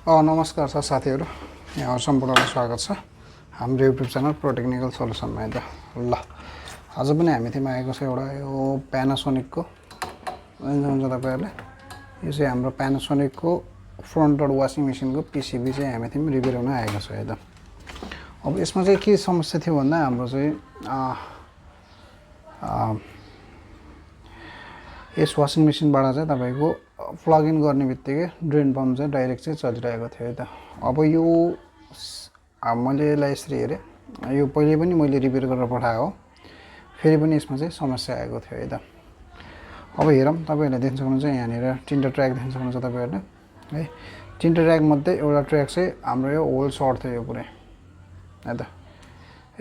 नमस्कार छ साथीहरू, यहाँ सम्पूर्णलाई स्वागत छ हाम्रो युट्युब च्यानल प्रो टेक्निकल सल्युसनमा। है त ल, आज पनि हामी थिम आएको छ एउटा यो प्यानासोनिकको हुन्छ तपाईहरुले। यो चाहिँ हाम्रो प्यानासोनिकको फ्रन्ट लोड वासिङ मेसिनको PCB चाहिँ हामी थिम रिपेयर गर्न आएको छ। है त अब यसमा चाहिँ के समस्या थियो भन्दा हाम्रो चाहिँ यस वासिङ मेसिनबाट चाहिँ तपाईको प्लग इन गर्ने बित्तिकै ड्रेन पम्प चाहिँ डाइरेक्ट चाहिँ चलिरहेको थियो। है त अब यो मैले यसलाई यसरी हेरेँ, यो पहिले पनि मैले रिपेयर गरेर पठाएको हो, फेरि पनि यसमा चाहिँ समस्या आएको थियो। है त अब हेरौँ, तपाईहरुले देख्न सक्नुहुन्छ यहाँनिर तीनटा ट्र्याक देख्न सक्नुहुन्छ तपाईहरुले है। तीनटा ट्र्याक मध्ये एउटा ट्र्याक चाहिँ हाम्रो यो होल सर्ट थियो, यो पुरै। है त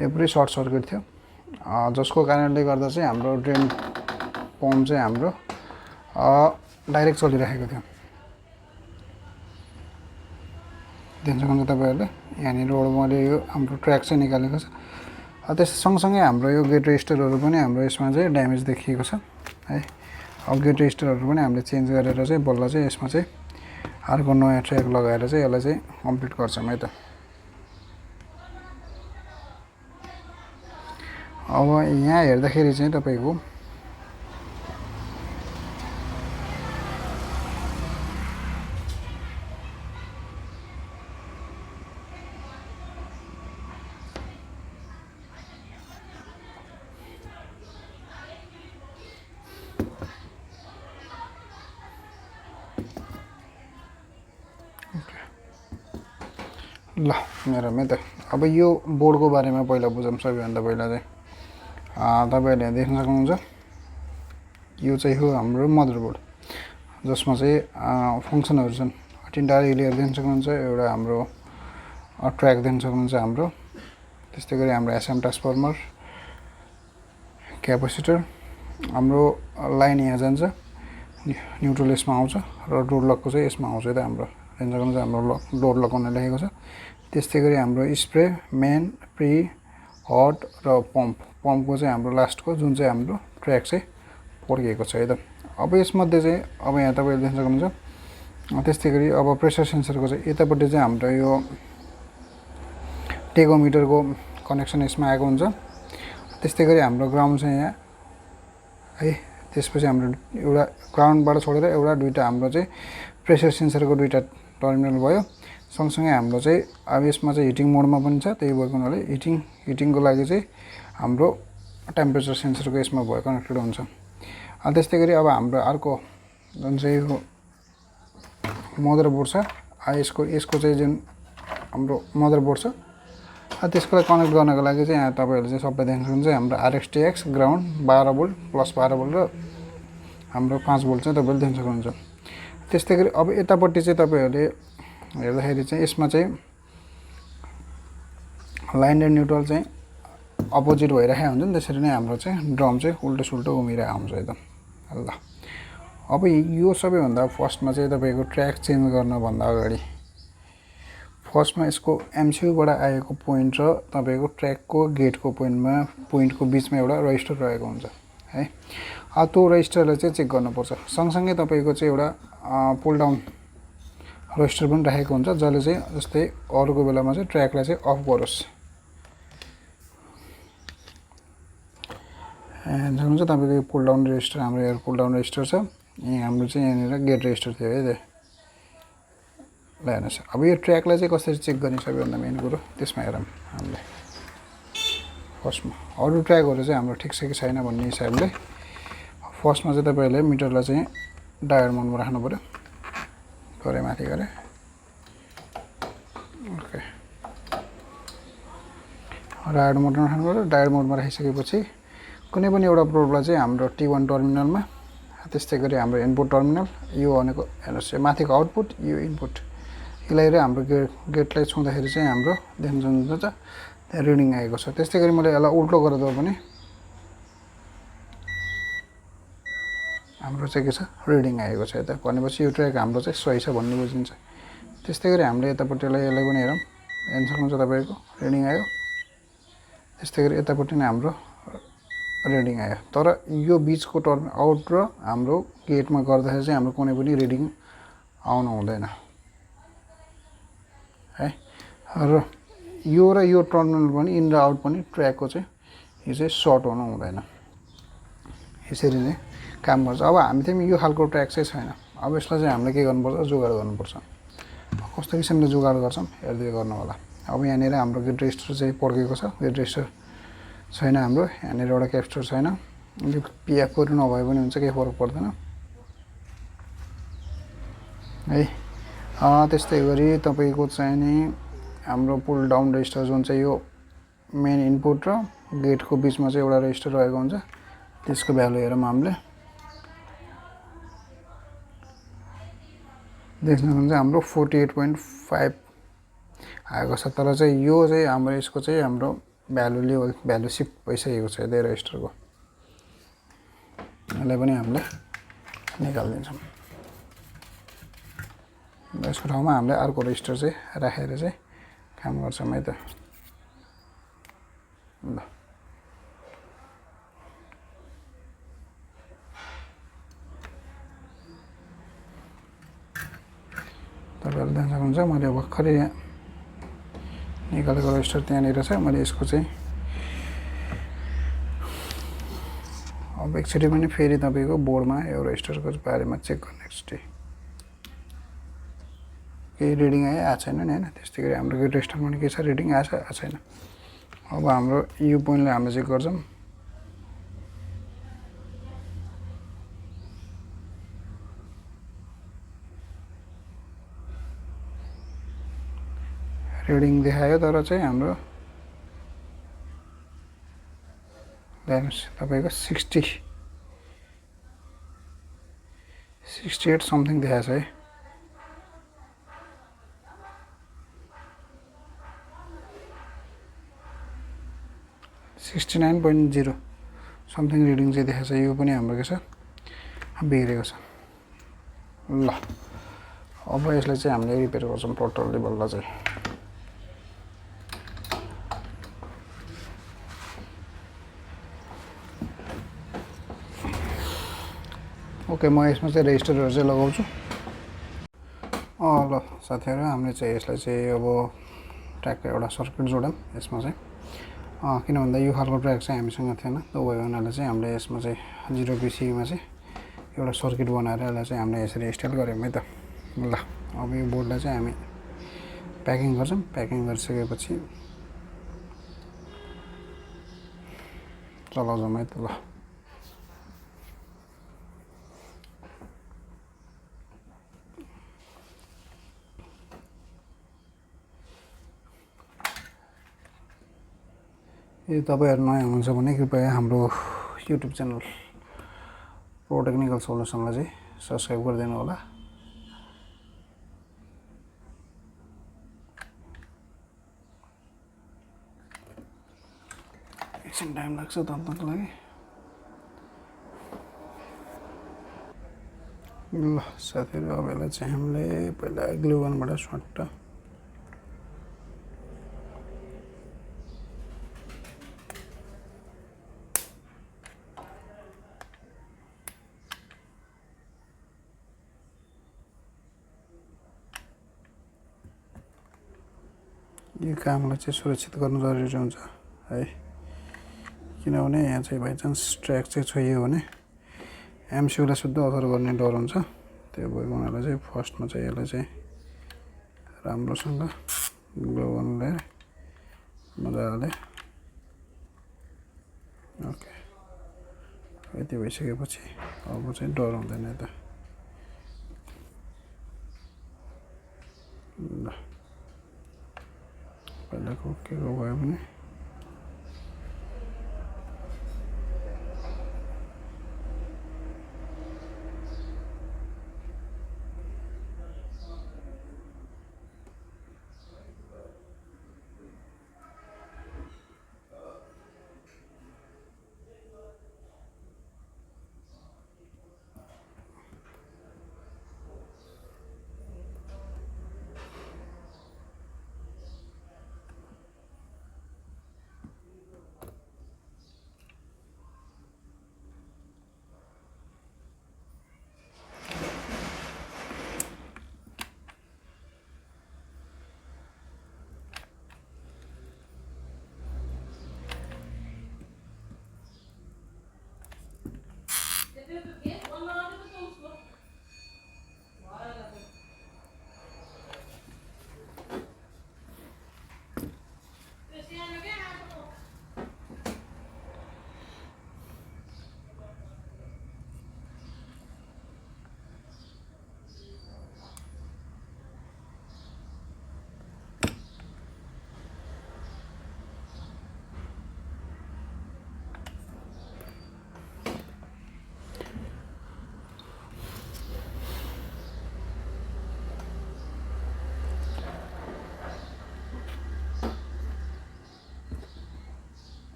यो पुरै सर्ट सर्किट थियो, जसको कारणले गर्दा चाहिँ हाम्रो ड्रेन पम्प चाहिँ हाम्रो डाइरेक्ट चलिरहेको थियो। देख्न सक्नुहुन्छ तपाईहरुले यहाँनिरबाट मैले यो हाम्रो ट्र्याक चाहिँ निकालेको छ। त्यस सँगसँगै हाम्रो यो गेट रेजिस्टरहरू पनि हाम्रो यसमा चाहिँ ड्यामेज देखिएको छ है। अब गेट रेजिस्टरहरू पनि हामीले चेन्ज गरेर चाहिँ बल्ल चाहिँ यसमा चाहिँ अर्को नयाँ ट्र्याक लगाएर चाहिँ यसलाई चाहिँ कम्प्लिट गर्छौँ। है त अब यहाँ हेर्दाखेरि चाहिँ तपाईको ल मेरोमा त अब यो बोर्डको बारेमा पहिला बुझौँ। सबैभन्दा पहिला चाहिँ तपाईहरुले देख्न सक्नुहुन्छ यो चाहिँ हो हाम्रो मदरबोर्ड, जसमा चाहिँ फङ्सनहरू छन्। तीनटा रिलेहरू देख्न सक्नुहुन्छ, एउटा हाम्रो ट्र्याक देख्न सक्नुहुन्छ हाम्रो, त्यस्तै गरी हाम्रो एसएम ट्रान्सफर्मर, क्यापेसिटर, हाम्रो लाइन यहाँ जान्छ, न्युट्रल यसमा आउँछ र डोर लकको चाहिँ यसमा आउँछ। त हाम्रो देख्न सक्नुहुन्छ हाम्रो डोर लक भनेर लेखेको छ। त्यस्तै गरी हाम्रो स्प्रे, मेन, प्री, हट र पम्पको चाहिँ हाम्रो लास्टको जुन चाहिँ हाम्रो ट्र्याक चाहिँ पड्किएको छ। है त अब यसमध्ये चाहिँ अब यहाँ तपाईले देख्न सक्नुहुन्छ। त्यस्तै गरी अब प्रेसर सेन्सरको चाहिँ यतापट्टि चाहिँ हाम्रो यो टेकोमिटरको कनेक्सन यसमा आएको हुन्छ। त्यस्तै गरी हाम्रो ग्राउन्ड चाहिँ यहाँ है, त्यसपछि हाम्रो एउटा ग्राउन्डबाट छोडेर एउटा दुईटा हाम्रो चाहिँ प्रेसर सेन्सरको दुईटा टर्मिनल भयो। सँगसँगै हाम्रो चाहिँ अब यसमा चाहिँ हिटिङ मोडमा पनि छ, त्यही भएको हुनाले हिटिङको लागि चाहिँ हाम्रो टेम्परेचर सेन्सरको यसमा भयो, कनेक्टेड हुन्छ। त्यस्तै गरी अब हाम्रो अर्को जुन चाहिँ यो मदरबोर्ड छ, यसको चाहिँ जुन हाम्रो मदरबोर्ड छ, त्यसकोलाई कनेक्ट गर्नको लागि चाहिँ यहाँ तपाईहरुले चाहिँ सबै देख्न सक्नुहुन्छ हाम्रो RxTX ground 12 volt plus 12 volt र हाम्रो 5 भोल्ट चाहिँ तपाईले देख्न सक्नुहुन्छ। त्यस्तै गरी अब यतापट्टि चाहिँ तपाईहरुले हेर्दाखेरि चाहिँ यसमा चाहिँ लाइन र न्युट्रल चाहिँ अपोजिट भइरहेको हुन्छ नि, त्यसरी नै हाम्रो चाहिँ ड्रम चाहिँ उल्टो सुल्टो घुमिरहेको हुन्छ। है त ल, अब यो सबैभन्दा फर्स्टमा चाहिँ तपाईको ट्र्याक चेन्ज गर्नभन्दा अगाडि फर्स्टमा यसको MCUबाट आएको पोइन्ट र तपाईको ट्र्याकको गेटको पोइन्टको बिचमा एउटा रेजिस्टर रहेको हुन्छ है। त्यो रेजिस्टरलाई चाहिँ चेक गर्नुपर्छ। सँगसँगै तपाईको चाहिँ एउटा पुल डाउन रेजिस्टर पनि राखेको हुन्छ, जसले चाहिँ जस्तै अरूको बेलामा चाहिँ ट्र्याकलाई चाहिँ अफ गरोस्। हेर्नुहुन्छ तपाईको यो पुल डाउन रेजिस्टर, हाम्रो यहाँ पुल डाउन रेजिस्टर छ। यहाँ हाम्रो चाहिँ यहाँनिर गेट रेजिस्टर थियो है। त ल हेर्नुहोस्, अब यो ट्र्याकलाई चाहिँ कसरी चेक गर्ने सबैभन्दा मेन कुरो त्यसमा हेरौँ हामीले। फर्स्टमा अरू ट्र्याकहरू चाहिँ हाम्रो ठिक छ कि छैन भन्ने हिसाबले फर्स्टमा चाहिँ तपाईहरुले मिटरलाई चाहिँ डायोड मोडमा राख्नु पर्यो। गरे माथि गरे ओके, डायोड मोडमा राख्नु पर्यो। डायोड मोडमा राखिसकेपछि कुनै पनि एउटा प्रोबलाई चाहिँ हाम्रो T1 टर्मिनलमा, त्यस्तै गरी हाम्रो इनपुट टर्मिनल, यो भनेको हेर्नुहोस् यो माथिको आउटपुट, यो इनपुट, यसलाई हाम्रो गेटलाई छुँदाखेरि चाहिँ हाम्रो देख्न सक्नुहुन्छ त्यहाँ रिडिङ आएको छ। त्यस्तै गरी मैले यसलाई उल्टो गरेर पनि हाम्रो चाहिँ के छ रिडिङ आएको छ। त भनेपछि यो ट्र्याक हाम्रो चाहिँ सही छ भन्ने बुझिन्छ। त्यस्तै गरी हामीले यतापट्टिलाई यसलाई पनि हेरौँ, हेर्न सक्नुहुन्छ तपाईको रिडिङ आयो। त्यस्तै गरी यतापट्टि नै हाम्रो रिडिङ आयो, तर यो बिचको टर्म आउट र हाम्रो गेटमा गर्दाखेरि चाहिँ हाम्रो कुनै पनि रिडिङ आउनु हुँदैन। है र यो टर्मिनल पनि इन र आउट पनि ट्र्याकको चाहिँ यो चाहिँ सर्ट हुनु हुँदैन। यसरी नै काम गर्छ। अब हामी चाहिँ यो खालको ट्र्याक चाहिँ छैन। अब यसलाई चाहिँ हामीले के गर्नुपर्छ, जोगाड गर्नुपर्छ। कस्तो किसिमले जोगाड गर्छौँ हेर्दै गर्नु होला। अब यहाँनिर हाम्रो ग्रिड रेजिस्टर चाहिँ पड्केको छ, ग्रिड रेजिस्टर छैन हाम्रो, यहाँनिर एउटा क्यापेसिटर छैन। यो पिएफहरू नभए पनि हुन्छ, केही फरक पर्दैन है। त्यस्तै गरी तपाईँको चाहिँ नि हाम्रो पुल डाउन रेजिस्टर जुन चाहिँ यो मेन इनपुट र गेटको बिचमा चाहिँ एउटा रेजिस्टर रहेको हुन्छ, त्यसको भ्यालु हेरौँ हामीले। देख्नुहुन्छ हाम्रो 48.5 आएको छ। तर चाहिँ यो चाहिँ हाम्रो यसको चाहिँ हाम्रो भ्यालु सिफ्ट भइसकेको छ यतै रेजिस्टरको। यसलाई पनि हामीले निकालिदिन्छौँ। यसको ठाउँमा हामीले अर्को रेजिस्टर चाहिँ राखेर चाहिँ काम गर्छौँ है त। ल तपाईँहरूले देख्न सक्नुहुन्छ मैले भर्खरै यहाँ निकालेको रेजिस्टर त्यहाँनिर छ। मैले यसको चाहिँ अब एकचोटि पनि फेरि तपाईँको बोर्डमा यो रेजिस्टरको बारेमा चेक गर्ने एकचोटि केही रिडिङ आएको छैन नि होइन। त्यस्तै गरी हाम्रो यो रेजिस्टरमा पनि के छ, रिडिङ आएको छैन। अब हाम्रो यो पोइन्टलाई हामीले चेक गर्छौँ। रिडिङ देखायो तर चाहिँ हाम्रो तपाईँको 68 समथिङ देखाएको छ है। 69.0 समथिङ रिडिङ चाहिँ देखाएको छ। यो पनि हाम्रो के छ, बिग्रेको छ। ल अब यसलाई चाहिँ हामीले रिपेयर गर्छौँ टोटल्ली बल्ल चाहिँ। ओके, म यसमा चाहिँ रेजिस्टरहरू चाहिँ लगाउँछु। ल साथीहरू, हामीले चाहिँ यसलाई चाहिँ अब ट्र्याकको एउटा सर्किट जोडौँ यसमा चाहिँ। किन भन्दा यो खालको ट्र्याक चाहिँ हामीसँग थिएन, त्यो भएको हुनाले चाहिँ हामीले यसमा चाहिँ 0 PCBमा चाहिँ एउटा सर्किट बनाएर यसलाई चाहिँ हामीले यसरी इन्स्टल गऱ्यौँ है त। ल अब यो बोर्डलाई चाहिँ हामी प्याकिङ गर्छौँ। प्याकिङ गरिसकेपछि चलाउँछौँ है त। ल यदि तपाईँहरू नयाँ हुनुहुन्छ भने कृपया हाम्रो युट्युब च्यानल प्रो टेक्निकल सल्युसनलाई चाहिँ सब्सक्राइब गरिदिनु होला। एकछिन टाइम लाग्छ तन्नको लागि। ल साथीहरू, अब यसलाई चाहिँ हामीले पहिला ग्लु गनबाट स्वाट यो कामलाई चाहिँ सुरक्षित गर्नु जरुरी हुन्छ है। किनभने यहाँ चाहिँ बाइचान्स ट्र्याक चाहिँ छोइयो भने एमसियूलाई शुद्ध असर गर्ने डर हुन्छ। त्यो भएको हुनाले चाहिँ फर्स्टमा चाहिँ यसलाई चाहिँ राम्रोसँग ग्लु गन लिएर मजाले ओके यति भइसकेपछि अब चाहिँ डर हुँदैन त। ल पहिलाको के भयो भने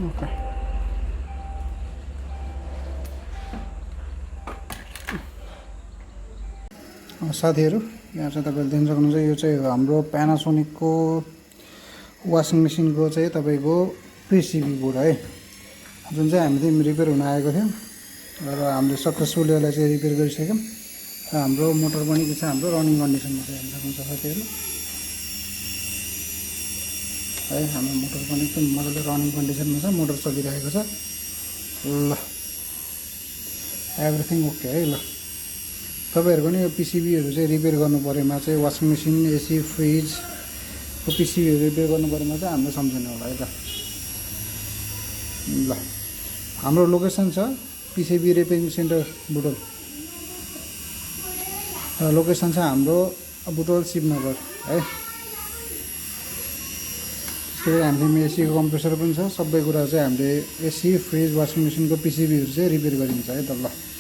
ओके साथीहरू यहाँ चाहिँ तपाईँले देख्न सक्नुहुन्छ यो चाहिँ हाम्रो प्यानासोनिकको वासिङ मेसिनको चाहिँ तपाईँको पिसिबी बोर्ड है जुन चाहिँ हामी चाहिँ रिपेयर हुन आएको थियो र हामीले सक्सेसफुली यसलाई चाहिँ रिपेयर गरिसक्यौँ र हाम्रो मोटर पनि के छ हाम्रो रनिङ कन्डिसनमा छ हेर्न सक्नुहुन्छ साथीहरू है हाम्रो मोटर पनि एकदम मजाले रनिङ कन्डिसनमा छ मोटर चलिरहेको छ ल एभ्रिथिङ ओके है ल तपाईँहरूको नि यो पिसिबीहरू चाहिँ रिपेयर गर्नु परेमा चाहिँ वासिङ मेसिन एसी फ्रिजको पिसिबीहरू रिपेयर गर्नु परेमा चाहिँ हामीले सम्झिनु होला है त ल हाम्रो लोकेसन छ PCB repairing centre Butwal location छ हाम्रो बुटोल शिवनगर है त्यसै गरी हामीले एसीको कम्प्रेसर पनि छ सबै कुरा चाहिँ हामीले एसी फ्रिज वासिङ मेसिनको पिसिबीहरू चाहिँ रिपेयर गरिन्छ है त ल